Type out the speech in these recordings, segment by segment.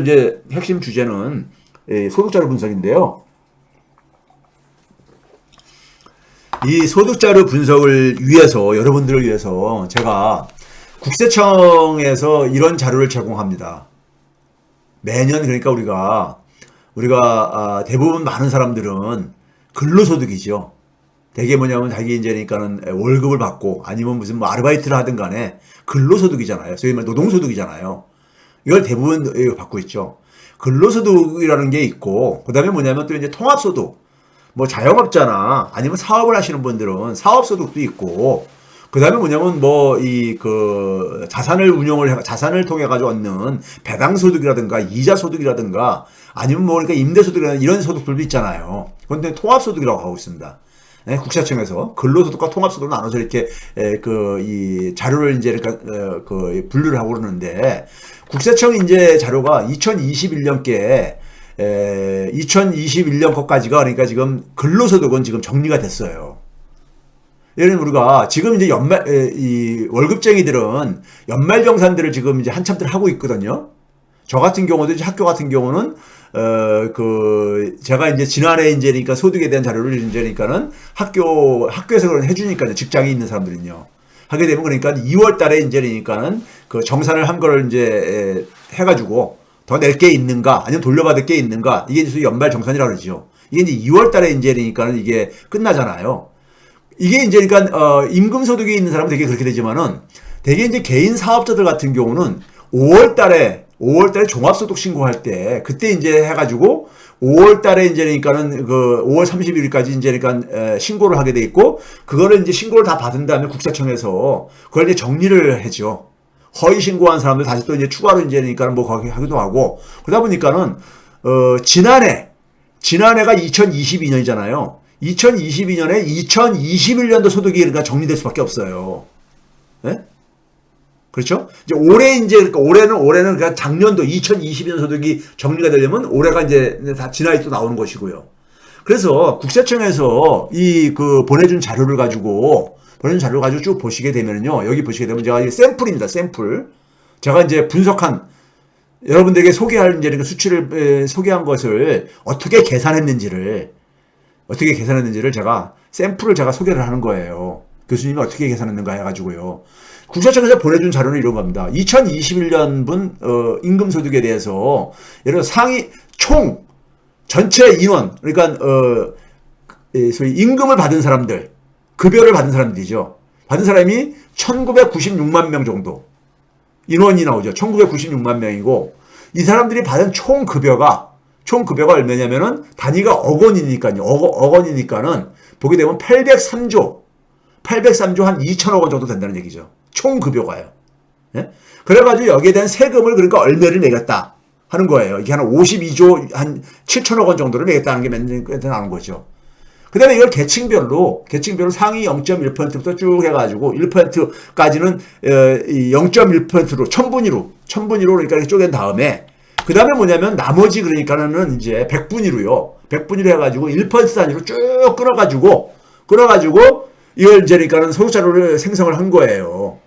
이제 핵심 주제는 소득자료 분석인데요. 이 소득자료 분석을 위해서, 여러분들을 위해서 제가 국세청에서 이런 자료를 제공합니다. 매년. 그러니까 우리가 대부분 많은 사람들은 근로소득이죠. 대개 뭐냐면 자기 이제니까는 월급을 받고 아니면 무슨 뭐 아르바이트를 하든 간에 근로소득이잖아요. 소위 말 노동소득이잖아요. 이걸 대부분 받고 있죠. 근로소득이라는 게 있고, 그 다음에 뭐냐면 또 이제 통합소득, 뭐 자영업자나 아니면 사업을 하시는 분들은 사업소득도 있고, 그 다음에 뭐냐면 뭐 자산을 통해 가지고 얻는 배당소득이라든가 이자소득이라든가 아니면 뭐 그러니까 임대소득이라든가 이런 소득들도 있잖아요. 그런데 통합소득이라고 하고 있습니다. 네, 국세청에서 근로소득과 통합소득을 나눠서 이렇게 이 자료를 이제 그러니까 분류를 하고 그러는데, 국세청 이제 자료가 2021년께 2021년 것까지가 그러니까 지금 근로소득은 지금 정리가 됐어요. 예를 들면 우리가 지금 이제 이 월급쟁이들은 연말정산들을 지금 이제 한참들 하고 있거든요. 저 같은 경우도 이제 학교 같은 경우는 제가 이제 지난해 이제 그러니까 소득에 대한 자료를 이제 그러니까는 학교에서 그런 해주니까 직장에 있는 사람들은요. 하게 되면 그러니까 2월 달에 이제 그러니까는 그 정산을 한 거를 이제 해가지고 더 낼 게 있는가 아니면 돌려받을 게 있는가, 이게 이제 연말 정산이라고 그러죠. 이게 이제 2월 달에 이제 그러니까는 이게 끝나잖아요. 이게 이제 그러니까 임금 소득이 있는 사람은 되게 그렇게 되지만은 되게 이제 개인 사업자들 같은 경우는 5월 달에 종합소득 신고할 때 그때 이제 해가지고 5월 달에 이제 그러니까는 5월 31일까지 이제 그러니까 신고를 하게 돼 있고, 그거를 이제 신고를 다 받은 다음에 국세청에서 그걸 이제 정리를 하죠. 허위 신고한 사람들 다시 또 이제 추가로 이제 그러니까 뭐 거기 하기도 하고, 그러다 보니까는 지난해가 2022년이잖아요. 2022년에 2021년도 소득이 그러니까 정리될 수밖에 없어요. 네? 그렇죠? 이제 그러니까 올해는 그냥 작년도 2022년 소득이 정리가 되려면 올해가 이제 다 지나이 또 나오는 것이고요. 그래서 국세청에서 보내준 자료를 가지고 쭉 보시게 되면요. 여기 보시게 되면 제가 샘플입니다. 샘플. 제가 이제 분석한, 여러분들에게 소개할 이제 수치를 소개한 것을 어떻게 계산했는지를 제가 샘플을 제가 소개를 하는 거예요. 교수님이 어떻게 계산했는가 해가지고요. 국세청에서 보내준 자료는 이런 겁니다. 2021년분 임금소득에 대해서 예를 들어 상위 전체 인원, 그러니까 소위 임금을 받은 사람들, 급여를 받은 사람들이죠. 받은 사람이 1996만 명 정도 인원이 나오죠. 1996만 명이고, 이 사람들이 받은 총급여가 얼마냐면은 단위가 억 원이니까는 보게 되면 803조 한 2천억 원 정도 된다는 얘기죠. 총급여가요. 예? 그래가지고 여기에 대한 세금을 그러니까 얼마를 내겠다 하는 거예요. 이게 한 52조 한 7천억 원 정도를 내겠다는 게 맨날 나오는 거죠. 그 다음에 이걸 계층별로 상위 0.1%부터 쭉 해가지고 1%까지는 0.1%로 천분위로 그러니까 쪼갠 다음에, 그 다음에 뭐냐면 나머지 그러니까는 이제 100분위로 해가지고 1% 단위로 쭉 끊어가지고 이걸 이제 그러니까는 소득자료를 생성을 한 거예요.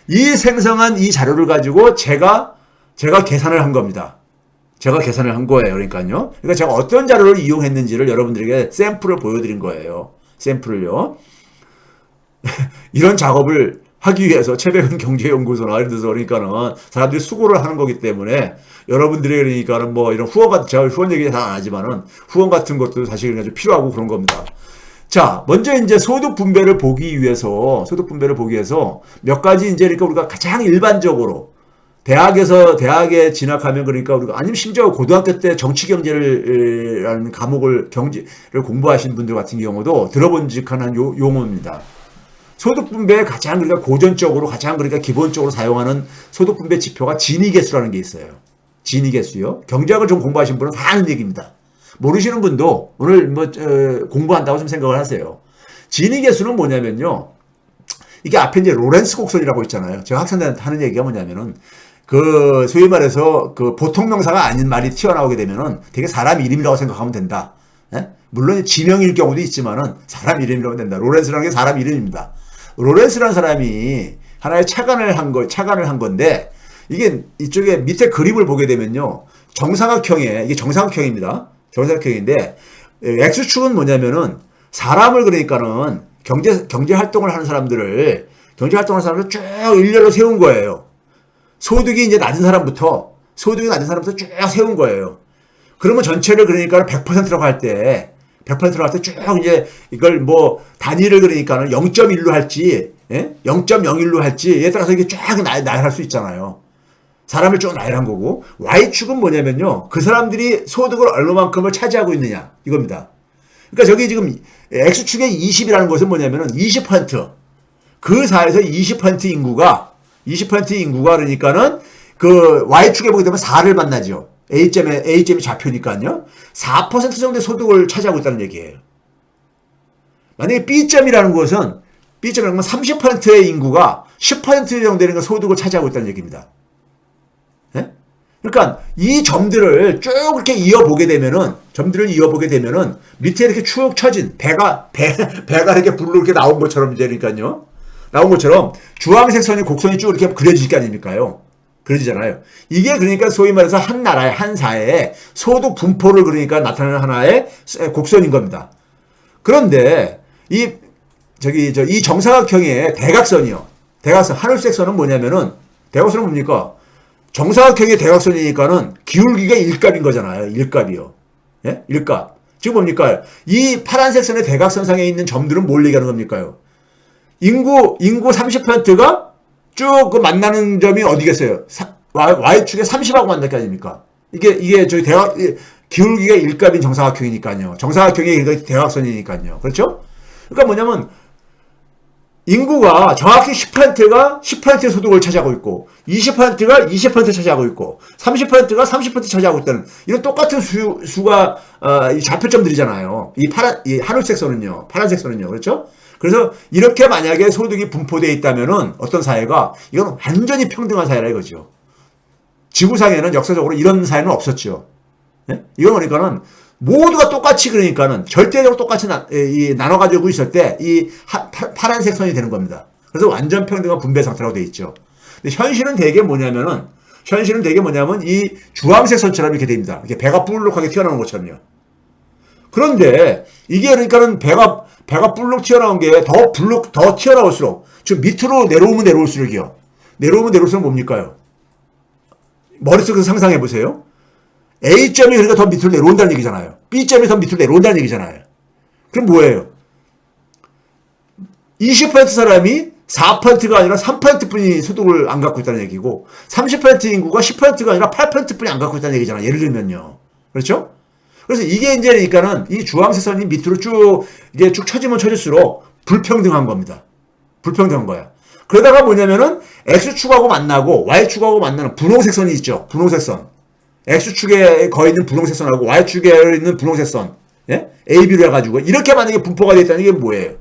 이 생성한 이 자료를 가지고 제가 계산을 한 겁니다. 제가 계산을 한 거예요. 그러니까 제가 어떤 자료를 이용했는지를 여러분들에게 샘플을 보여드린 거예요. 샘플을요. 이런 작업을 하기 위해서 최백은 경제연구소나 이런 데서 그러니까는 사람들이 수고를 하는 거기 때문에, 여러분들이 그러니까는 뭐 이런 제가 후원 얘기 잘 안 하지만은 후원 같은 것도 사실 좀 필요하고 그런 겁니다. 자, 먼저 이제 소득 분배를 보기 위해서 몇 가지 이제 그러니까 우리가 가장 일반적으로 대학에 진학하면 그러니까 우리가, 아니면 심지어 고등학교 때 정치경제라는 경제를 공부하신 분들 같은 경우도 들어본 직한 용어입니다. 소득 분배에 가장 그러니까 그러니까 기본적으로 사용하는 소득 분배 지표가 지니계수라는 게 있어요. 지니계수요. 경제학을 좀 공부하신 분은 다 아는 얘기입니다. 모르시는 분도 오늘 공부한다고 좀 생각을 하세요. 지니계수는 뭐냐면요. 이게 앞에 이제 로렌스 곡선이라고 있잖아요. 제가 학생들한테 하는 얘기가 뭐냐면은, 소위 말해서 보통 명사가 아닌 말이 튀어나오게 되면은 되게 사람 이름이라고 생각하면 된다. 예? 물론 지명일 경우도 있지만은 사람 이름이라고 된다. 로렌스라는 게 사람 이름입니다. 로렌스라는 사람이 하나의 착안을 한 건데, 이게 이쪽에 밑에 그림을 보게 되면요. 정사각형에, 이게 정사각형입니다. 정사각형인데, X축은 뭐냐면은, 사람을 그러니까는 경제 활동을 하는 사람들을, 쭉 일렬로 세운 거예요. 소득이 낮은 사람부터 쭉 세운 거예요. 그러면 전체를 그러니까 100%라고 할 때, 100%라고 할 때 쭉 이제 이걸 뭐 단위를 그러니까는 0.1로 할지, 0.01로 할지에 따라서 이게 쫙 나열할 수 있잖아요. 사람을 쭉 나열한 거고, Y축은 뭐냐면요. 그 사람들이 소득을 얼마만큼을 차지하고 있느냐. 이겁니다. 그러니까 저기 지금 X축의 20이라는 것은 뭐냐면은 20%. 그 사회에서 20% 인구가 그러니까는 그 Y축에 보게 되면 4를 만나죠. A점이 좌표니까요. 4% 정도의 소득을 차지하고 있다는 얘기예요. 만약에 B점이라는 것은 30%의 인구가 10% 정도 되는 소득을 차지하고 있다는 얘기입니다. 네? 그러니까 이 점들을 쭉 이렇게 이어보게 되면은 밑에 이렇게 축 처진 배가 이렇게 불로 이렇게 나온 것처럼 이제 그러니까요. 나온 것처럼 주황색 선이 곡선이 쭉 이렇게 그려질 게 아닙니까요? 그려지잖아요. 이게 그러니까 소위 말해서 한 나라의 한 사회의 소득 분포를 그러니까 나타내는 하나의 곡선인 겁니다. 그런데 이 정사각형의 대각선이요. 하늘색 선은 뭐냐면은 대각선은 뭡니까? 정사각형의 대각선이니까는 기울기가 일값인 거잖아요. 일값이요. 예? 일값. 지금 뭡니까? 이 파란색 선의 대각선상에 있는 점들은 뭘 얘기하는 겁니까요? 인구 30%가 쭉 그 만나는 점이 어디겠어요? Y축에 30하고 만날 게 아닙니까? 이게 저희 기울기가 일값인 정사각형이니까요. 정사각형의 대각선이니까요. 그렇죠? 그러니까 뭐냐면, 인구가 정확히 10%가 10%의 소득을 차지하고 있고, 20%가 20% 차지하고 있고, 30%가 30% 차지하고 있다는, 이런 똑같은 수가, 좌표점들이잖아요. 이 하늘색 선은요. 파란색 선은요. 그렇죠? 그래서 이렇게 만약에 소득이 분포되어 있다면은 어떤 사회가 이건 완전히 평등한 사회라 이거죠. 지구상에는 역사적으로 이런 사회는 없었죠. 네? 이건 그러니까는 모두가 똑같이 그러니까는 절대적으로 똑같이 나눠 가지고 있을 때 이 파란색 선이 되는 겁니다. 그래서 완전 평등한 분배 상태라고 되어 있죠. 근데 현실은 되게 뭐냐면 이 주황색 선처럼 이렇게 됩니다. 이렇게 배가 불룩하게 튀어나오는 것처럼요. 그런데 이게 그러니까는 배가 불룩 튀어나온 게 더 튀어나올수록, 지금 밑으로 내려오면 내려올수록이요. 내려오면 내려올수록 뭡니까요? 머릿속에서 상상해 보세요. A점이 그러니까 더 밑으로 내려온다는 얘기잖아요. B점이 더 밑으로 내려온다는 얘기잖아요. 그럼 뭐예요? 20% 사람이 4%가 아니라 3%뿐이 소득을 안 갖고 있다는 얘기고, 30% 인구가 10%가 아니라 8%뿐이 안 갖고 있다는 얘기잖아요. 예를 들면요. 그렇죠? 그래서 이게 이제 그러니까는 이 주황색 선이 밑으로 이게 쭉 쳐지면 쳐질수록 불평등한 겁니다. 불평등한 거야. 그러다가 뭐냐면은 X축하고 만나고 Y축하고 만나는 분홍색 선이 있죠. 분홍색 선. X축에 거해 있는 분홍색 선하고 Y축에 있는 분홍색 선. 예? A, B로 해가지고 이렇게 만약에 분포가 되어 있다는 게 뭐예요?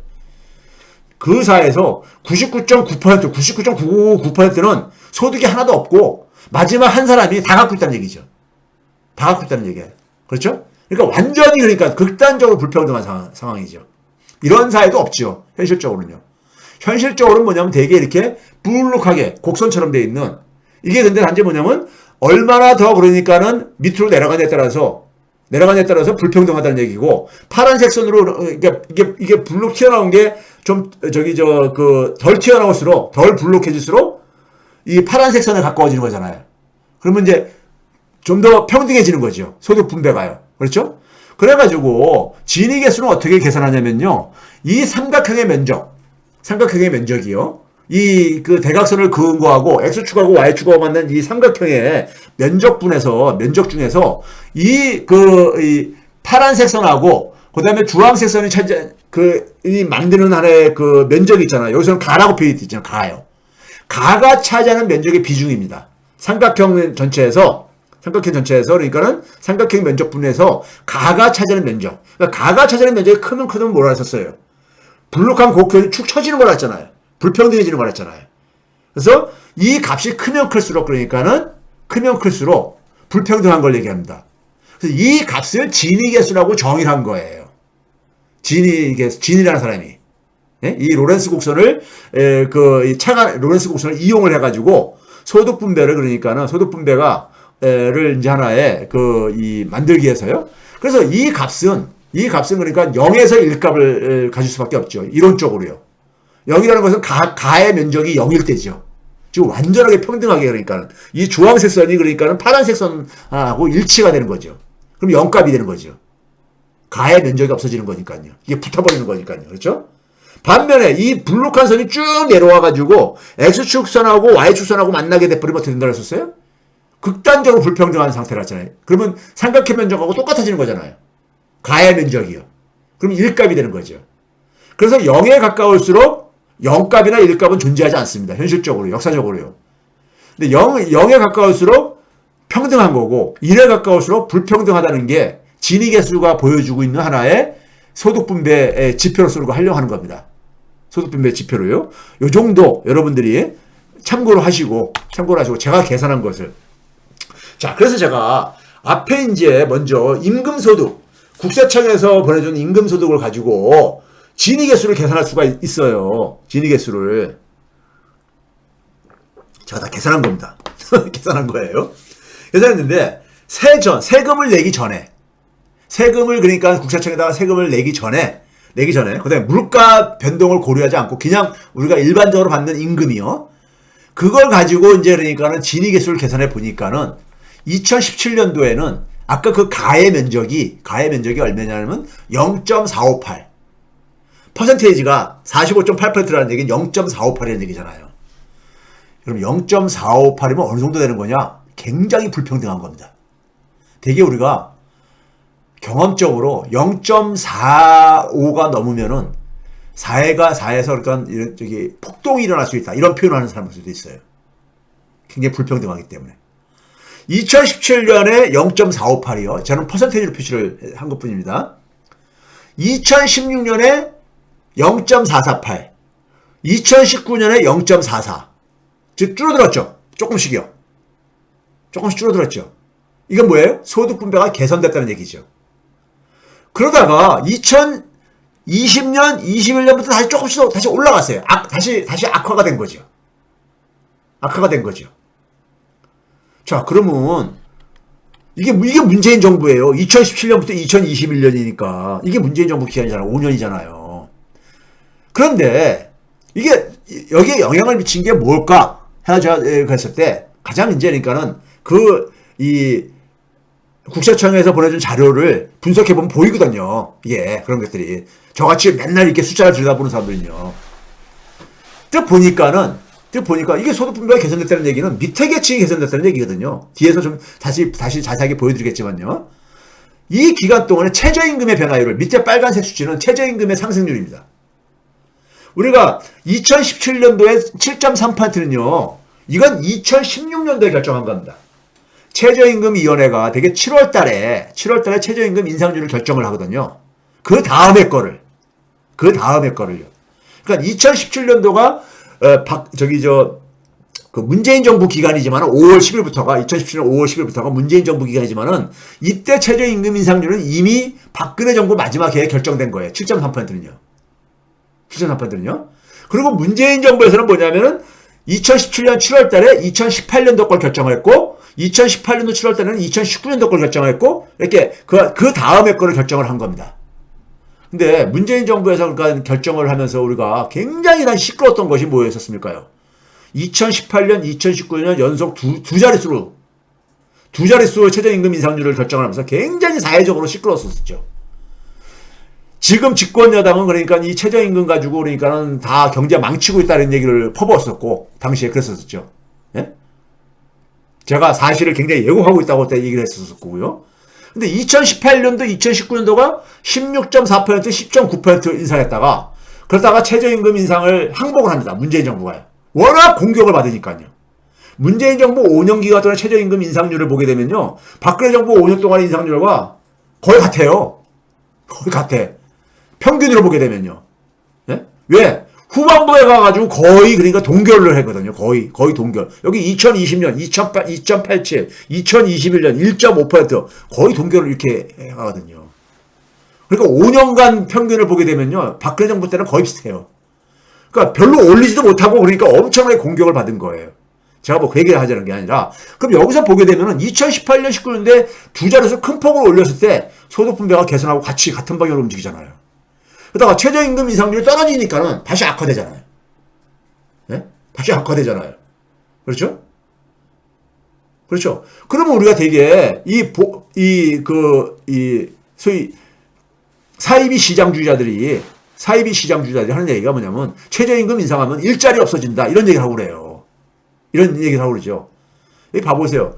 그 사회에서 99.9%, 99.999%는 소득이 하나도 없고 마지막 한 사람이 다 갖고 있다는 얘기죠. 다 갖고 있다는 얘기예요. 그렇죠? 그러니까 완전히 그러니까 극단적으로 불평등한 상황이죠. 이런 사회도 없죠. 현실적으로는요. 현실적으로는 뭐냐면 되게 이렇게 불룩하게 곡선처럼 되어 있는, 이게 근데 단지 뭐냐면 얼마나 더 그러니까는 밑으로 내려가냐에 따라서 불평등하다는 얘기고, 파란색 선으로 그러니까 이게 불룩 튀어나온 게 좀 덜 튀어나올수록, 덜 불룩해질수록 이 파란색 선에 가까워지는 거잖아요. 그러면 이제 좀 더 평등해지는 거죠. 소득 분배가요. 그렇죠? 그래가지고 지니 개수는 어떻게 계산하냐면요. 이 삼각형의 면적이요. 이 그 대각선을 그은 거하고 X축하고 Y축하고 만난 이 삼각형의 면적 중에서 이 파란색 선하고 그다음에 주황색 선이 이 만드는 하나의 그 면적이 있잖아요. 여기서는 가라고 표현이 있잖아요. 가요. 가가 차지하는 면적의 비중입니다. 삼각형 전체에서 그러니까는 삼각형 면적분에서 가가 차지하는 면적. 그러니까 가가 차지하는 면적이 크면 뭐라 했었어요? 불룩한 곡선이 축 처지는 거라 했잖아요. 불평등해지는 거라 했잖아요. 그래서 이 값이 크면 클수록 불평등한 걸 얘기합니다. 그래서 이 값을 지니 개수라고 정의를 한 거예요. 지니라는 사람이. 예? 이 로렌스 곡선을 로렌스 곡선을 이용을 해가지고 소득 분배가 를 이제 하나의 만들기 위해서요. 그래서 이 값은 그러니까 0에서 1값을 가질 수밖에 없죠. 이론적으로요. 0이라는 것은 가의 면적이 0일 때죠. 지금 완전하게 평등하게 그러니까 이 주황색 선이 그러니까는 파란색 선하고 일치가 되는 거죠. 그럼 0값이 되는 거죠. 가의 면적이 없어지는 거니까요. 이게 붙어버리는 거니까요. 그렇죠? 반면에 이 블록한 선이 쭉 내려와가지고 X축선하고 Y축선하고 만나게 돼버리면 어떻게 된다고 했었어요? 극단적으로 불평등한 상태라잖아요. 그러면 삼각형 면적하고 똑같아지는 거잖아요. 가의 면적이요. 그럼 1값이 되는 거죠. 그래서 0에 가까울수록 0값이나 1값은 존재하지 않습니다. 현실적으로, 역사적으로요. 근데 0에 가까울수록 평등한 거고 1에 가까울수록 불평등하다는 게 지니계수가 보여주고 있는 하나의 소득분배 지표로서 우리가 활용하는 겁니다. 소득분배 지표로요. 요 정도 여러분들이 참고로 하시고 제가 계산한 것을. 자, 그래서 제가 앞에 이제 먼저 임금소득, 국세청에서 보내준 임금소득을 가지고 지니계수를 계산할 수가 있어요. 지니계수를. 제가 다 계산한 겁니다. 계산한 거예요. 계산했는데, 세금을 내기 전에, 그러니까 국세청에다가 세금을 내기 전에, 그 다음에 물가 변동을 고려하지 않고 그냥 우리가 일반적으로 받는 임금이요. 그걸 가지고 이제 그러니까는 지니계수를 계산해 보니까는 2017년도에는 아까 그 가의 면적이 얼마냐면 0.458. 퍼센테이지가 45.8%라는 얘기는 0.458이라는 얘기잖아요. 그럼 0.458이면 어느 정도 되는 거냐? 굉장히 불평등한 겁니다. 되게 우리가 경험적으로 0.45가 넘으면은 4에서 그러니까 폭동이 일어날 수 있다. 이런 표현을 하는 사람일 수도 있어요. 굉장히 불평등하기 때문에. 2017년에 0.458이요. 저는 퍼센테이지로 표시를 한 것뿐입니다. 2016년에 0.448, 2019년에 0.44. 즉 줄어들었죠. 조금씩 줄어들었죠. 이건 뭐예요? 소득분배가 개선됐다는 얘기죠. 그러다가 2020년, 21년부터 다시 조금씩 다시 올라갔어요. 다시 악화가 된 거죠. 자, 그러면 이게 문재인 정부예요. 2017년부터 2021년이니까 이게 문재인 정부 기간이잖아요. 5년이잖아요. 그런데 이게 여기에 영향을 미친 게 뭘까? 해서 그랬을 때 가장 이제 그러니까는 이 국세청에서 보내준 자료를 분석해보면 보이거든요. 예, 그런 것들이. 저같이 맨날 이렇게 숫자를 들여다보는 사람들은요. 쭉 보니까 이게 소득분배가 개선됐다는 얘기는 밑에 계층이 개선됐다는 얘기거든요. 뒤에서 좀 다시 자세하게 보여드리겠지만요. 이 기간 동안에 최저임금의 변화율을, 밑에 빨간색 수치는 최저임금의 상승률입니다. 우리가 2017년도에 7.3%는요, 이건 2016년도에 결정한 겁니다. 최저임금위원회가 되게 7월달에 최저임금 인상률을 결정을 하거든요. 그 다음에 거를요. 그러니까 2017년도가 문재인 정부 기간이지만 2017년 5월 10일부터가 문재인 정부 기간이지만은 이때 최저임금 인상률은 이미 박근혜 정부 마지막 해에 결정된 거예요. 7.3%는요. 그리고 문재인 정부에서는 뭐냐면은 2017년 7월달에 2018년도 걸 결정했고 2018년도 7월달에는 2019년도 걸 결정했고 이렇게 그 다음에 거를 결정을 한 겁니다. 근데 문재인 정부에서 그러니까 결정을 하면서 우리가 굉장히 시끄러웠던 것이 뭐였었습니까요? 2018년, 2019년 연속 두 자릿수로 최저임금 인상률을 결정을 하면서 굉장히 사회적으로 시끄러웠었죠. 지금 집권 여당은 그러니까 이 최저임금 가지고 그러니까는 다 경제 망치고 있다는 얘기를 퍼부었었고 당시에 그랬었죠. 예? 제가 사실을 굉장히 예고하고 있다고 그때 얘기를 했었고요. 근데 2018년도, 2019년도가 16.4%, 10.9% 인상했다가 그러다가 최저임금 인상을 항복을 합니다. 문재인 정부가요. 워낙 공격을 받으니까요. 문재인 정부 5년 기간 동안 최저임금 인상률을 보게 되면요. 박근혜 정부 5년 동안의 인상률과 거의 같아요. 평균으로 보게 되면요. 예? 왜? 후반부에 가가지고 거의 그러니까 동결을 했거든요. 거의 동결. 여기 2020년 2.87, 2021년 1.5% 거의 동결을 이렇게 하거든요. 그러니까 5년간 평균을 보게 되면요. 박근혜 정부 때는 거의 비슷해요. 그러니까 별로 올리지도 못하고 그러니까 엄청나게 공격을 받은 거예요. 제가 뭐 그 얘기를 하자는 게 아니라, 그럼 여기서 보게 되면은 2018년, 19년대 두 자릿수 큰 폭을 올렸을 때 소득 분배가 개선하고 같이 같은 방향으로 움직이잖아요. 그러다가 최저임금 인상률이 떨어지니까는 다시 악화되잖아요. 네? 다시 악화되잖아요. 그렇죠? 그렇죠. 그러면 우리가 되게 소위 사이비 시장주의자들이 하는 얘기가 뭐냐면 최저임금 인상하면 일자리 없어진다 이런 얘기를 하고 그래요. 이런 얘기를 하고 그러죠. 여기 봐보세요.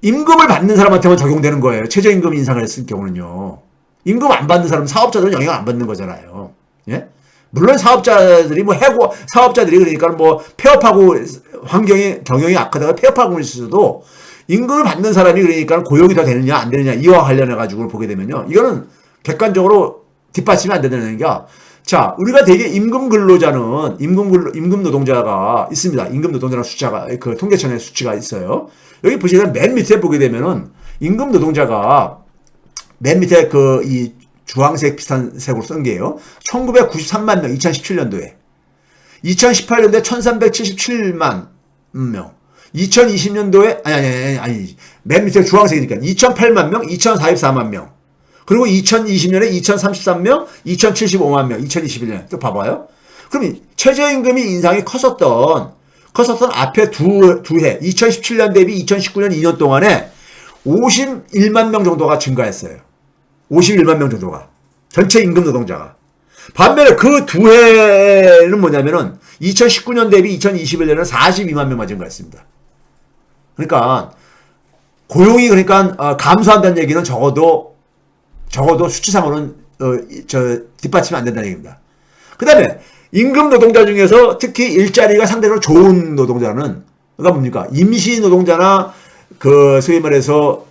임금을 받는 사람한테만 적용되는 거예요. 최저임금 인상을 했을 경우는요. 임금 안 받는 사람, 사업자들은 영향 안 받는 거잖아요. 예? 물론 사업자들이 사업자들이 그러니까 뭐 폐업하고 경영이 악화되고 폐업하고 있어도 임금을 받는 사람이 그러니까 고용이 더 되느냐 안 되느냐 이와 관련해 가지고 보게 되면요. 이거는 객관적으로 뒷받침이 안 된다는 얘기가, 자, 우리가 되게 임금 노동자가 있습니다. 임금 노동자라는 숫자가, 그 통계청의 수치가 있어요. 여기 보시면 맨 밑에 보게 되면은 임금 노동자가 맨 밑에 이 주황색 비슷한 색으로 쓴 게요. 1993만 명, 2017년도에. 2018년도에 1377만 명. 2020년도에, 아니. 맨 밑에 주황색이니까. 2008만 명, 2044만 명. 그리고 2020년에 2033명, 2075만 명, 2021년. 또 봐봐요. 그럼 최저임금이 인상이 컸었던 앞에 두 해, 2017년 대비 2019년 2년 동안에 51만 명 정도가 증가했어요. 51만 명 정도가. 전체 임금 노동자가. 반면에 그 두 해는 뭐냐면은 2019년 대비 2021년에는 42만 명만 증가했습니다. 그러니까 고용이 감소한다는 얘기는 적어도 수치상으로는 뒷받침이 안 된다는 얘기입니다. 그 다음에 임금 노동자 중에서 특히 일자리가 상대적으로 좋은 노동자는 그러니까 뭡니까? 임시 노동자나 소위 말해서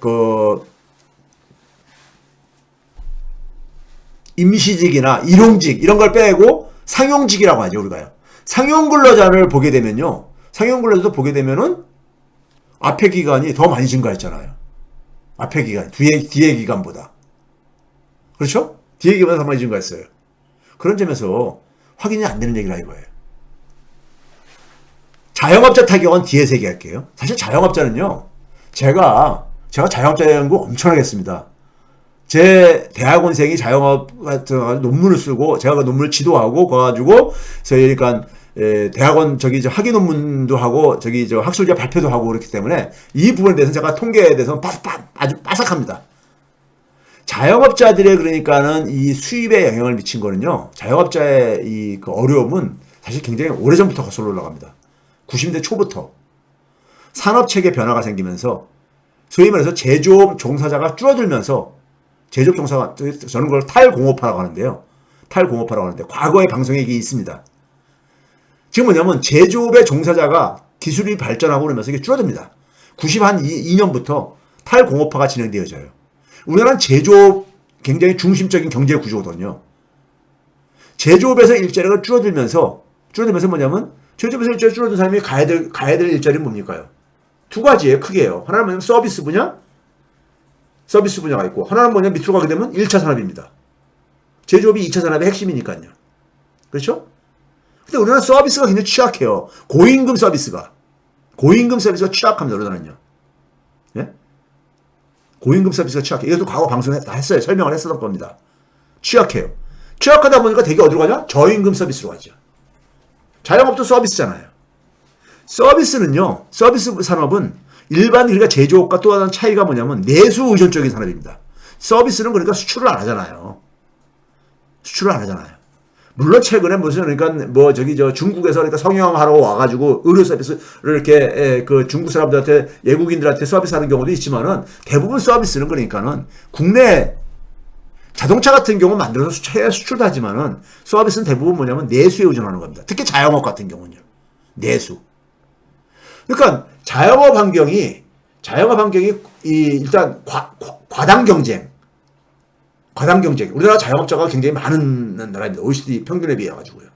임시직이나 일용직 이런 걸 빼고 상용직이라고 하죠, 우리가요. 상용 근로자를 보게 되면요. 상용 근로자도 보게 되면은 앞에 기간이 더 많이 증가했잖아요. 앞에 기간, 뒤에 기간보다. 그렇죠? 뒤에 기간보다 더 많이 증가했어요. 그런 점에서 확인이 안 되는 얘기라 이거예요. 자영업자 타격은 뒤에서 얘기할게요. 사실 자영업자는요. 제가 자영업자 연구 엄청나게 했습니다. 제 대학원생이 자영업 같은 논문을 쓰고 제가 그 논문을 지도하고 가가지고 그러니까 대학원 학위 논문도 하고 학술자 발표도 하고 그렇기 때문에 이 부분에 대해서 제가 통계에 대해서 아주 빠삭합니다. 자영업자들의 그러니까는 이 수입에 영향을 미친 거는요. 자영업자의 그 어려움은 사실 굉장히 오래전부터 거슬러 올라갑니다. 90대 초부터 산업체계 변화가 생기면서 소위 말해서 제조업 종사자가 줄어들면서 제조업 종사가 저는 그걸 탈공업화라고 하는데요. 탈공업화라고 하는데 과거의 방송에 이게 있습니다. 지금 뭐냐면 제조업의 종사자가 기술이 발전하고 그러면서 이게 줄어듭니다. 92년부터 탈공업화가 진행되어져요. 우리나라는 제조업 굉장히 중심적인 경제 구조거든요. 제조업에서 일자리가 줄어들면서 뭐냐면 제조업에서 일자리 줄어든 사람이 가야 될 일자리는 뭡니까요? 두 가지예요. 크게요. 하나는 뭐냐면 서비스 분야가 있고 하나는 뭐냐면 밑으로 가게 되면 1차 산업입니다. 제조업이 2차 산업의 핵심이니까요. 그렇죠? 근데 우리나라 서비스가 굉장히 취약해요. 고임금 서비스가 취약합니다. 우리나라는요. 예? 고임금 서비스가 취약해요. 이것도 과거 방송에 다 했어요. 설명을 했었던 겁니다. 취약해요. 취약하다 보니까 되게 어디로 가냐? 저임금 서비스로 가죠. 자영업도 서비스잖아요. 서비스는요. 서비스 산업은 일반 그러니까 제조업과 또 하나 차이가 뭐냐면 내수 의존적인 산업입니다. 서비스는 그러니까 수출을 안 하잖아요. 물론 최근에 중국에서 그러니까 성형하러 와가지고 의료 서비스를 이렇게 중국 사람들한테 외국인들한테 서비스하는 경우도 있지만은 대부분 서비스는 그러니까는 국내 자동차 같은 경우 만들어서 수출도 하지만은 서비스는 대부분 뭐냐면 내수에 의존하는 겁니다. 특히 자영업 같은 경우는요. 내수. 그러니까 자영업 환경이 일단 과당 경쟁. 우리나라 자영업자가 굉장히 많은 나라입니다. OECD 평균에 비해 가지고요.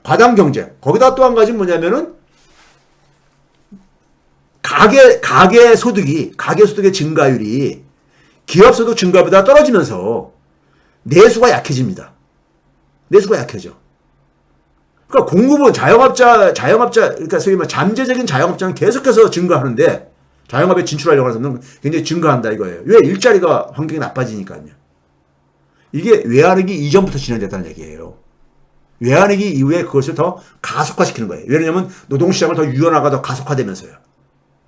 과당 경쟁. 거기다 또 한 가지 뭐냐면은 가계 소득의 증가율이 기업 소득 증가보다 떨어지면서 내수가 약해집니다. 내수가 약해져. 그러니까 공급은 그러니까 소위 말 잠재적인 자영업자는 계속해서 증가하는데 자영업에 진출하려고 하는 사람은 굉장히 증가한다 이거예요. 왜? 일자리가 환경이 나빠지니까요. 이게 외환위기 이전부터 진행됐다는 얘기예요. 외환위기 이후에 그것을 더 가속화시키는 거예요. 왜냐하면 노동시장을 더 유연화가 더 가속화되면서요.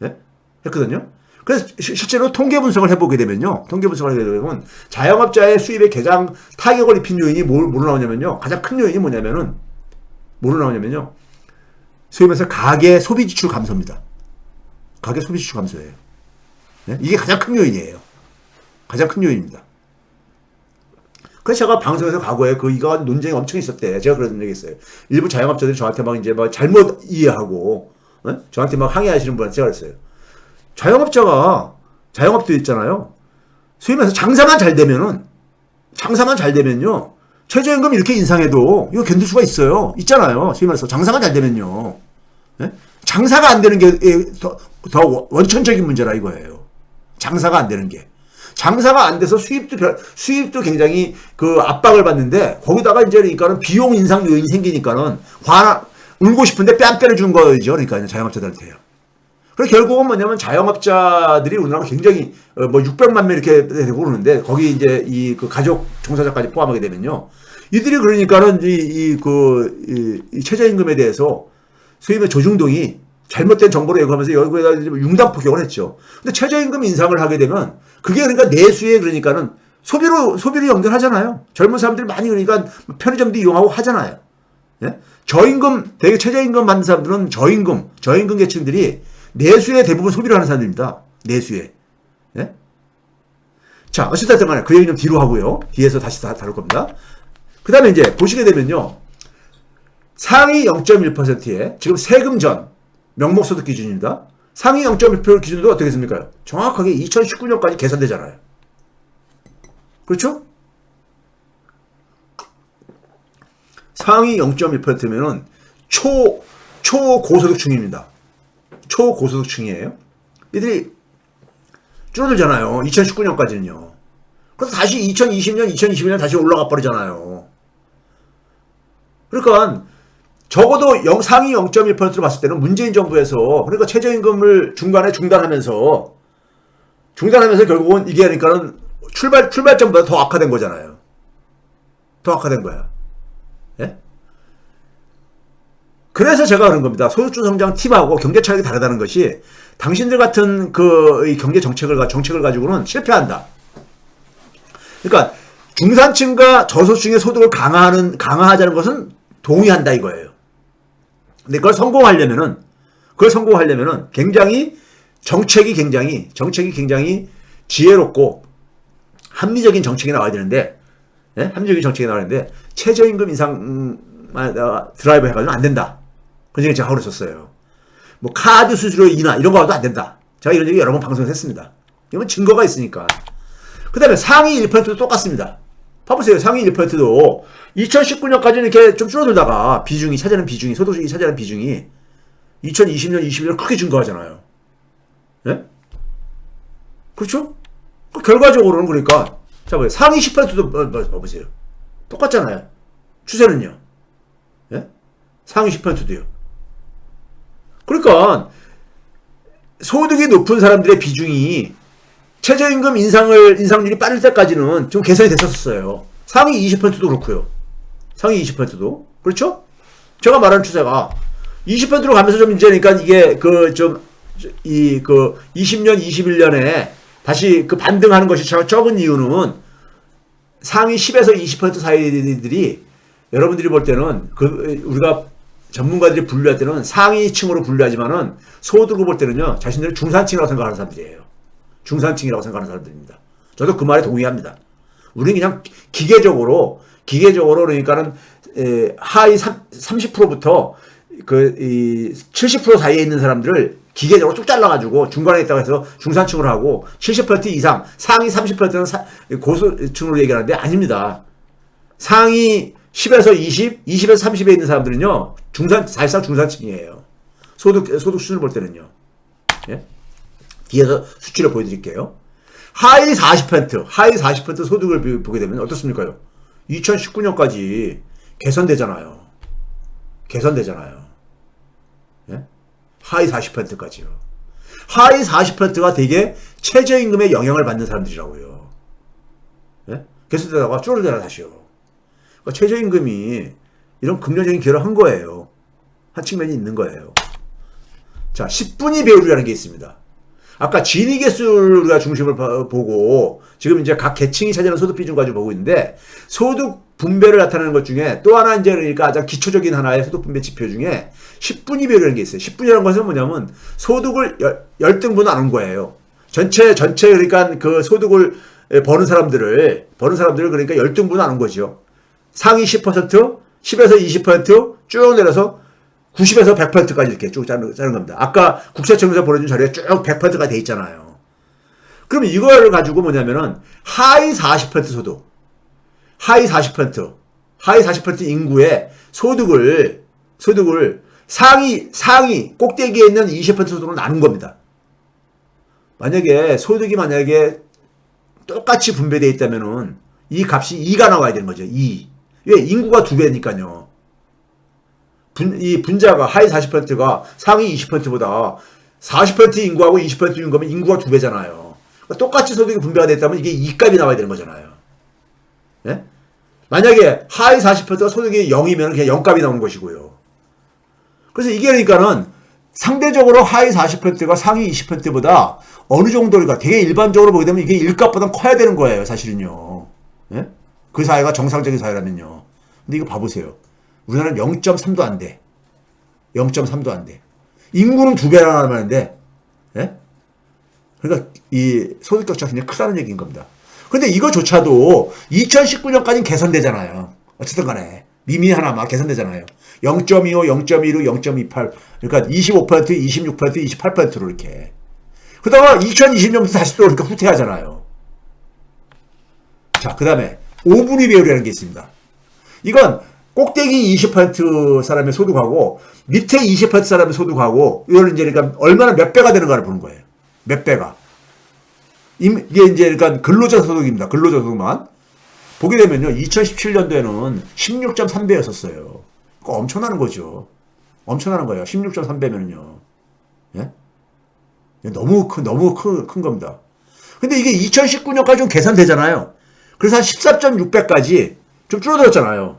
네? 했거든요. 그래서 실제로 통계 분석을 해보게 되면요. 통계 분석을 하게 되면 자영업자의 수입에 가장 타격을 입힌 요인이 뭐로 나오냐면요. 가장 큰 요인이 뭐로 나오냐면요. 소위 말해서 가계 소비 지출 감소입니다. 가계 소비 지출 감소예요. 네? 이게 가장 큰 요인이에요. 가장 큰 요인입니다. 그래서 제가 방송에서 과거에 이거 논쟁이 엄청 있었대. 제가 그런 적이 있어요. 일부 자영업자들이 저한테 막 이제 막 잘못 이해하고, 네? 저한테 막 항의하시는 분한테 제가 그랬어요. 자영업도 있잖아요. 소위 말해서 장사만 잘 되면요. 최저임금 이렇게 인상해도 이거 견딜 수가 있어요. 있잖아요. 소위 말해서 장사가 잘 되면요. 네? 장사가 안 되는 게 더 원천적인 문제라 이거예요. 장사가 안 되는 게. 장사가 안 돼서 수입도 굉장히 그 압박을 받는데 거기다가 이제 그러니까는 비용 인상 요인이 생기니까는 울고 싶은데 뺨 때려준 거죠. 그러니까 자영업자들한테요. 그래서 결국은 뭐냐면 자영업자들이 우리나라가 굉장히 뭐 600만 명 이렇게 되고 그러는데 거기 이제 그 가족 종사자까지 포함하게 되면요. 이들이 그러니까는 이 최저임금에 대해서 소위 말해 조중동이 잘못된 정보를 예고하면서 여기에다 융단 폭격을 했죠. 근데 최저임금 인상을 하게 되면 그게 그러니까 내수에 그러니까는 소비로 연결하잖아요. 젊은 사람들이 많이 그러니까 편의점도 이용하고 하잖아요. 예? 되게 최저임금 받는 사람들은 저임금 계층들이 내수에 대부분 소비를 하는 사람들입니다. 내수에. 예? 자, 어쨌든 간에 그 얘기 좀 뒤로 하고요. 뒤에서 다시 다룰 겁니다. 그 다음에 이제 보시게 되면요. 상위 0.1%에 지금 세금 전 명목소득 기준입니다. 상위 0.1% 기준도 어떻게 됐습니까? 정확하게 2019년까지 계산되잖아요. 그렇죠? 상위 0.1%면은 초고소득층입니다. 초고소득층이에요. 이들이 줄어들잖아요. 2019년까지는요. 그래서 다시 2021년 다시 올라가 버리잖아요. 그러니까 적어도 상위 0.1%로 봤을 때는 문재인 정부에서 그러니까 최저임금을 중간에 중단하면서 결국은 이게 그러니까는 출발점보다 더 악화된 거잖아요. 더 악화된 거야. 예? 그래서 제가 그런 겁니다. 소득주 성장 팁하고 경제 차익이 다르다는 것이 당신들 같은 이 경제 정책을 가지고는 실패한다. 그러니까 중산층과 저소득층의 소득을 강화하자는 것은 동의한다 이거예요. 근데 그걸 성공하려면은 굉장히 정책이 굉장히 지혜롭고 합리적인 정책이 나와야 되는데, 예? 합리적인 정책이 나와야 되는데 최저임금 인상 드라이브 해가지고는 안 된다. 그런 얘기 제가 하고 있었어요. 뭐 카드 수수료 인하 이런 거 하도 안 된다. 제가 이런 얘기 여러 번 방송에서 했습니다. 이건 증거가 있으니까. 그 다음에 상위 1%도 똑같습니다. 봐보세요. 상위 1%도 2019년까지는 이렇게 좀 줄어들다가 소득주기 차지하는 비중이 2020년, 21년 크게 증가하잖아요. 예? 그렇죠? 결과적으로는 그러니까 자, 상위 10%도 봐보세요. 똑같잖아요. 추세는요. 예? 상위 10%도요. 그러니까 소득이 높은 사람들의 비중이 최저임금 인상률이 빠를 때까지는 좀 개선이 됐었어요. 상위 20%도 그렇고요. 상위 20%도. 그렇죠? 제가 말하는 추세가 20%로 가면서 좀 이제 그러니까 이게 20년, 21년에 다시 반등하는 것이 적은 이유는 상위 10에서 20% 사이들이 여러분들이 볼 때는 우리가 전문가들이 분류할 때는 상위층으로 분류하지만은 소득을 볼 때는요, 자신들을 중산층이라고 생각하는 사람들이에요. 중산층이라고 생각하는 사람들입니다. 저도 그 말에 동의합니다. 우리는 그냥 기계적으로 그러니까는 하위 30%부터 70% 사이에 있는 사람들을 기계적으로 쭉 잘라가지고 중간에 있다고 해서 중산층으로 하고 70% 이상 상위 30%는 고소층으로 얘기하는데 아닙니다. 상위 10에서 20, 20에서 30에 있는 사람들은요, 사실상 중산층이에요. 소득 수준을 볼 때는요. 예? 뒤에서 수치를 보여드릴게요. 하위 40% 소득을 보게 되면 어떻습니까? 2019년까지 개선되잖아요. 개선되잖아요. 예? 하위 40%까지요. 하위 40%가 되게 최저임금에 영향을 받는 사람들이라고요. 예? 개선되다가 줄어들잖아 다시요. 그러니까 최저임금이 이런 긍정적인 기여를 한 거예요. 한 측면이 있는 거예요. 자, 10분위 배율이라는 게 있습니다. 아까 진위 개수를 우리가 중심을 보고 지금 이제 각 계층이 차지하는 소득 비중 가지고 보고 있는데 소득 분배를 나타내는 것 중에 또 하나 이제 그러니까 가장 기초적인 하나의 소득 분배 지표 중에 10분위 배율이라는 게 있어요. 10분위라는 것은 뭐냐면 소득을 열등분 나눈 거예요. 전체 그러니까 그 소득을 버는 사람들을 그러니까 열등분 나눈 거죠. 상위 10%, 10에서 20%쭉 내려서 90에서 100%까지 이렇게 쭉 자르는 겁니다. 아까 국세청에서 보내준 자료에 쭉 100%가 돼 있잖아요. 그럼 이걸 가지고 뭐냐면은 하위 40% 소득, 하위 40% 인구의 소득을 상위 꼭대기에 있는 20% 소득으로 나눈 겁니다. 소득이 만약에 똑같이 분배되어 있다면은 이 값이 2가 나와야 되는 거죠. 2. 왜? 인구가 2배니까요. 이 분자가 하위 40%가 상위 20%보다 40% 인구하고 20% 인구면 인구가 2배잖아요. 그러니까 똑같이 소득이 분배가 됐다면 이게 2값이 나와야 되는 거잖아요. 예? 만약에 하위 40%가 소득이 0이면 그냥 0값이 나오는 것이고요. 그래서 이게 그러니까는 상대적으로 하위 40%가 상위 20%보다 어느 정도니까 되게 일반적으로 보게 되면 이게 1값보다 커야 되는 거예요, 사실은요. 예? 그 사회가 정상적인 사회라면요. 근데 이거 봐보세요. 우리나라는 0.3도 안 돼. 0.3도 안 돼. 인구는 2배나 많은데, 예? 그러니까 이 소득 격차가 굉장히 크다는 얘기인 겁니다. 근데 이거조차도 2019년까지는 개선되잖아요. 어쨌든 간에. 미미하나마 개선되잖아요. 0.25, 0.16, 0.28. 그러니까 25%, 26%, 28%로 이렇게. 그러다가 2020년부터 다시 또 그러니까 후퇴하잖아요. 자, 그 다음에 5분위 배율이라는 게 있습니다. 이건 꼭대기 20% 사람의 소득하고 밑에 20% 사람의 소득하고 이걸 이제 그러니까 얼마나 몇 배가 되는가를 보는 거예요. 몇 배가. 이게 이제 그러니까 근로자 소득입니다. 근로자 소득만. 보게 되면요. 2017년도에는 16.3배였었어요. 그거 엄청나는 거죠. 엄청나는 거예요. 16.3배면은요. 예? 너무 큰 겁니다. 근데 이게 2019년까지 좀 개선되잖아요. 그래서 한 14.6배까지 좀 줄어들었잖아요.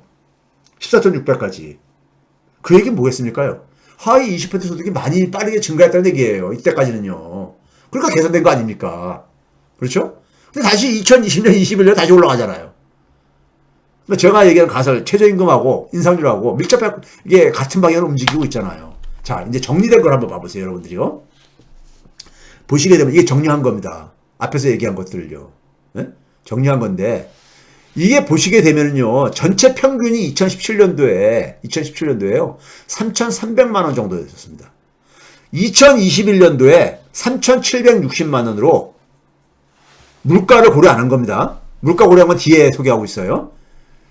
14.6배까지. 그 얘기는 뭐겠습니까요? 하위 20% 소득이 많이 빠르게 증가했다는 얘기예요. 이때까지는요. 그러니까 개선된 거 아닙니까? 그렇죠? 근데 다시 2020년, 21년 다시 올라가잖아요. 제가 얘기하는 가설, 최저임금하고 인상률하고 밀접하게 이게 같은 방향으로 움직이고 있잖아요. 자, 이제 정리된 걸 한번 봐보세요, 여러분들이요. 보시게 되면 이게 정리한 겁니다. 앞에서 얘기한 것들을요. 네? 정리한 건데, 이게 보시게 되면요, 전체 평균이 2017년도에요, 3,300만원 정도 됐었습니다. 2021년도에 3,760만원으로 물가를 고려 안 한 겁니다. 물가 고려한 건 뒤에 소개하고 있어요.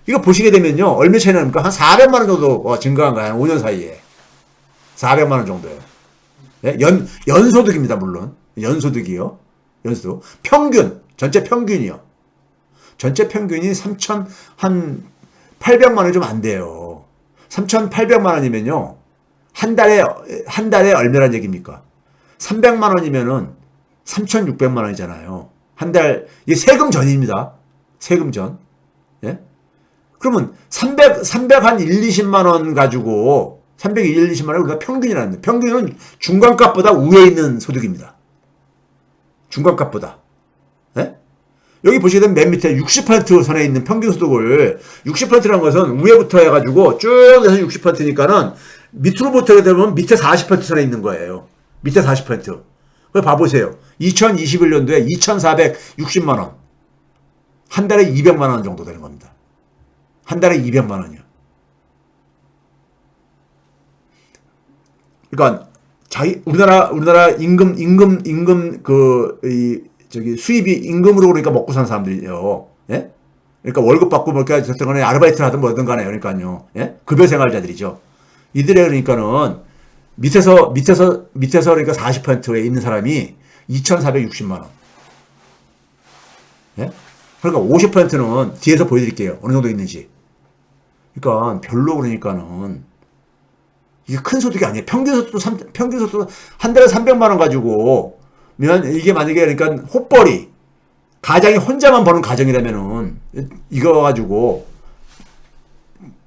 이거 보시게 되면요, 얼마 차이 납니까? 한 400만원 정도 증가한 거예요. 한 5년 사이에. 400만원 정도예요. 네? 연소득입니다, 물론. 연소득이요. 연소득. 평균, 전체 평균이요. 전체 평균이 3,800만원이 좀 안 돼요. 3,800만원이면요. 한 달에 얼마란 얘기입니까? 300만원이면은 3,600만원이잖아요. 한 달, 이게 세금 전입니다. 세금 전. 예? 그러면 300 한 1, 20만원 가지고, 300, 1, 20만원 우리가 평균이라는 거예요. 평균은 중간값보다 위에 있는 소득입니다. 중간값보다. 예? 여기 보시게 되면 맨 밑에 60% 선에 있는 평균 소득을 60%라는 것은 위에부터 해가지고 쭉 해서 60%니까는 밑으로부터 되면 밑에 40% 선에 있는 거예요. 밑에 40%. 그걸 봐보세요. 2021년도에 2,460만원. 한 달에 200만원 정도 되는 겁니다. 한 달에 200만원이요. 그러니까 우리나라 임금 수입이 임금으로 그러니까 먹고 사는 사람들이요. 예? 그러니까 월급 받고 뭐 어쨌든 간에 아르바이트를 하든 뭐든 간에 그러니까요. 예? 급여 생활자들이죠. 이들의 그러니까는 밑에서 그러니까 40%에 있는 사람이 2,460만 원. 예? 그러니까 50%는 뒤에서 보여드릴게요. 어느 정도 있는지. 그러니까 별로 그러니까는 이게 큰 소득이 아니에요. 평균 소득 한 달에 300만 원 가지고 면 이게 만약에 그러니까 헛벌이 가장이 혼자만 버는 가정이라면은 이거 가지고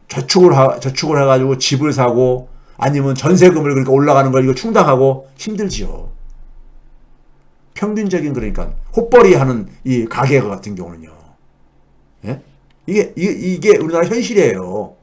저축을 해가지고 집을 사고 아니면 전세금을 그러니까 올라가는 걸 이거 충당하고 힘들지요. 평균적인 그러니까 헛벌이 하는 이 가게 같은 경우는요. 예? 이게 우리나라 현실이에요.